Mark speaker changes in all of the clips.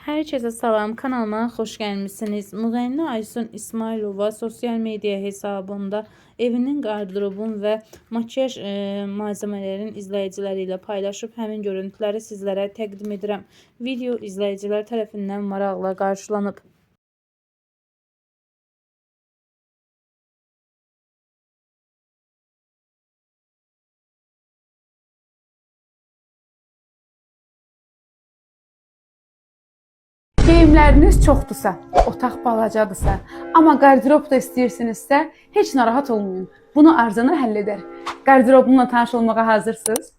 Speaker 1: Herkese salam, kanalıma hoş gelmişsiniz. Müğənni Aysun İsmailova sosyal medya hesabında evinin qardırobun və makyaj malzemelerin izləyiciləri ilə paylaşıb həmin görüntüləri sizlərə təqdim edirəm. Video izləyicilər tərəfindən maraqla qarşılanıb.
Speaker 2: Geyimləriniz çoxdursa, otaq balacadırsa, amma qardirob da istəyirsinizsə, heç narahat olmayın. Bunu Arzana həll edər. Qardirobumla tanış olmağa hazırsınız?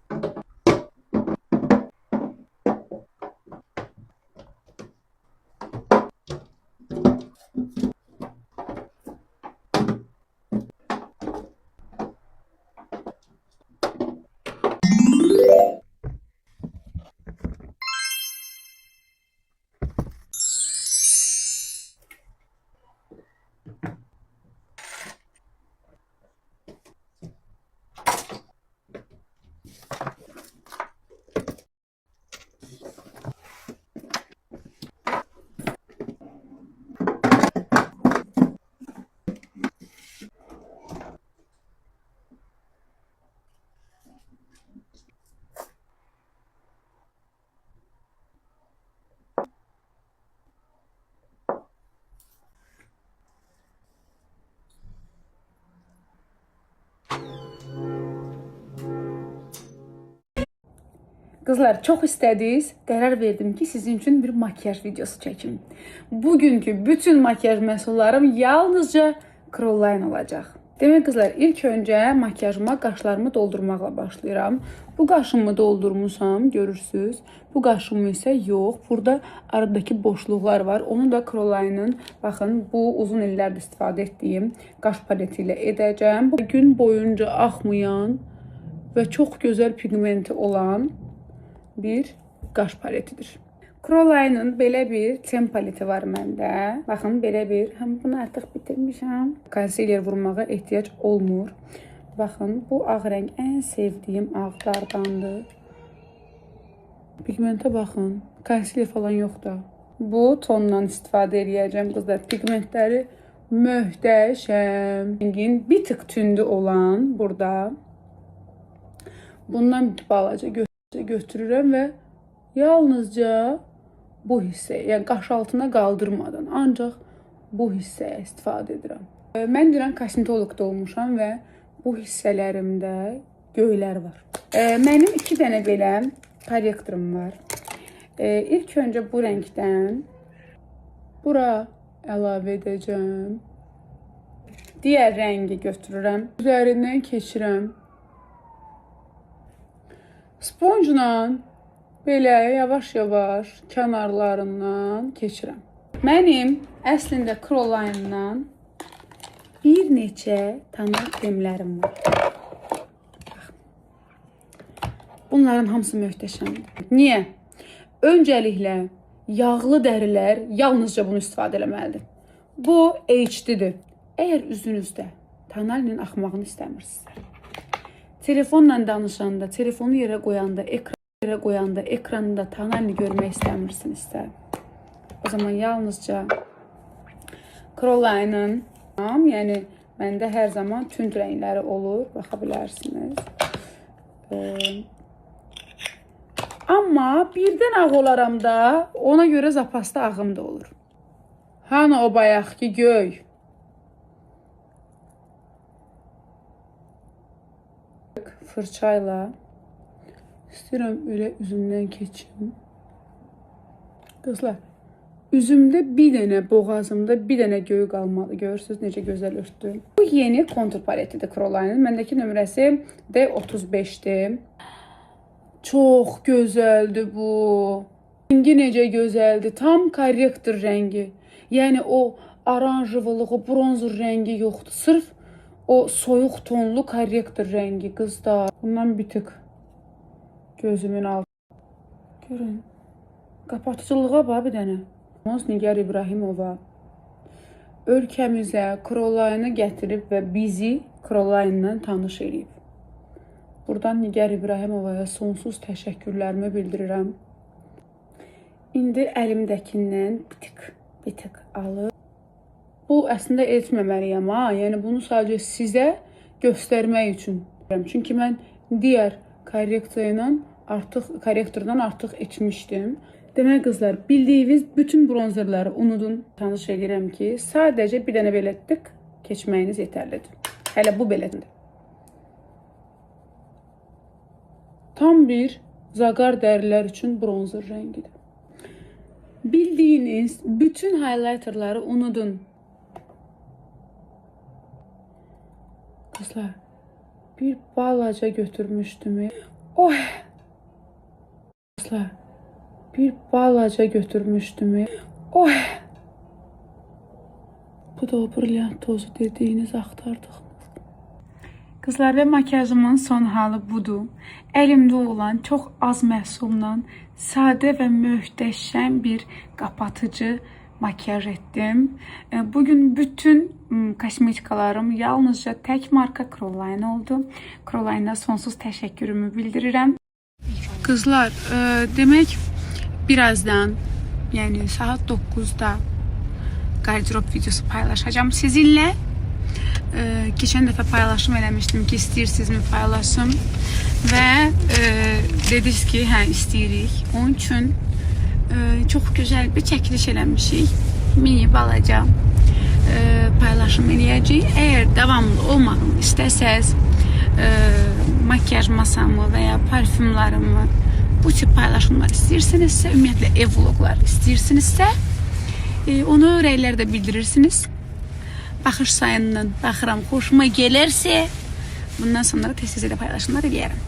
Speaker 2: Qızlar, çox istədiniz, qərar verdim ki, sizin üçün bir makyaj videosu çəkim. Bugünkü bütün makyaj məhsullarım yalnızca Crowline olacaq. Demək qızlar, ilk öncə makyajıma qaşlarımı doldurmaqla başlayıram. Bu qaşımı doldurmuşam, görürsünüz. Bu qaşımı isə yox. Burada aradakı boşluqlar var. Onu da Crowline'ın, baxın, bu uzun illərdir istifadə etdiyim qaş paleti ilə edəcəm. Bu gün boyunca axmayan və çox gözəl pigmenti olan bir qaş paletidir. Crowline'ın belə bir ten paleti var məndə. Baxın, belə bir. Həm bunu artıq bitirmişəm. Konsiler vurmağa ehtiyac olmur. Baxın, bu ağ rəng ən sevdiyim ağlardandır. Pigmentə baxın. Konsiler falan yox da. Bu tondan istifadə edəcəm qızlar. Pigmentləri möhtəşəm. Rəngin bir tık tündü olan burada. Bundan bir balaca götürürəm və yalnızca bu hissəyə, yəni qaş altına qaldırmadan ancaq bu hissəyə istifadə edirəm. Mən dünən kosmetoloqda olmuşam və bu hissələrimdə göylər var. Mənim 2 dənə belə korrektorum var. İlk öncə bu rəngdən bura əlavə edəcəm. Digər rəngi götürürəm. Üzərindən keçirəm. Sponjla belə yavaş-yavaş kənarlarından keçirəm. Mənim əslində Crowline'dan bir neçə tonal kremlərim var. Bunların hamısı möhtəşəmdir. Niyə? Öncəliklə yağlı dərilər yalnızca bunu istifadə etməlidir. Bu HD-dir. Əgər üzünüzdə tonalinin axmağını istəmirsinizsə, telefonla danışanda, telefonu yerə qoyanda, ekranında tonalini görmək istəmirsinizsə, o zaman yalnızca Crowline'ın, yəni məndə hər zaman tünd rəngləri olur, baxa bilərsiniz. Amma birdən ağ olaram da, ona görə zapasda ağım da olur. Hani o bayaqki göy? Fırçayla istəyirəm elə üzümdən keçim. Qızlar, üzümdə bir dənə, boğazımda bir dənə göy qalmalı. Görürsünüz necə gözəl örtdüm. Bu yeni kontur paletidir Crowline'ın. Məndəki nömrəsi D35'dir. Çox gözəldir bu. Rəngi necə gözəldir. Tam korrektor rəngi. Yəni o oranjevılığı, bronzer rəngi yoxdur. Sırf o soyuq tonlu korrektor rəngi qızlar. Bundan bir tık gözümün altı. Görün. Qapatıcılığa bax bir dənə. Nigar İbrahimova ölkəmizə Crowline'ı gətirib və bizi Crowline'la tanış edib. Buradan Nigar İbrahimovaya sonsuz təşəkkürlərimi bildirirəm. İndi əlimdəkindən bir tık alıb. Bu əslində etməməliyəm ha. Yəni bunu sadəcə sizə göstərmək üçün. Çünki mən digər korrektordan artıq etmişdim. Demək qızlar, bildiyiniz bütün bronzerləri unudun. Tanış edirəm ki, sadəcə bir dənə belə tık keçməyiniz yetərlidir. Hələ bu belədir. Tam bir zaqar dərilər üçün bronzer rəngidir. Bildiyiniz bütün highlighterları unudun. Qızlar, bir balaca götürmüşdüm. Oy! Qızlar, bir balaca götürmüşdüm. Oy! Bu da o brilliant tozu dediyiniz axtardıq. Qızlar, və makyajımın son halı budur. Əlimdə olan çox az məhsulla sadə və möhtəşəm bir qapatıcı makyaj etdim. Bugün bütün kosmetikalarım yalnızca tək marka Crowline oldu. Crowline'a sonsuz təşəkkürümü bildirirəm. Qızlar, demək birazdan, yəni saat 9-da qardırop videosu paylaşacağım sizinlə. Keçən dəfə paylaşım eləmişdim ki, istəyirsinizmi paylaşım və dediniz ki, hə, istəyirik. Onun üçün çox gözəl bir çəkiliş eləmişik. Mini balaca paylaşım eləyəcəyik. Əgər davamlı olmağımı istəsəz, makyaj masamı və ya parfümlarımı, bu tip paylaşımlar istəyirsinizsə, ümumiyyətlə ev vloglar istəyirsinizsə, onu rəylərdə bildirirsiniz. Baxış sayından baxıram, xoşuma gələrsə, bundan sonra tez-tez elə paylaşımlar eləyərəm.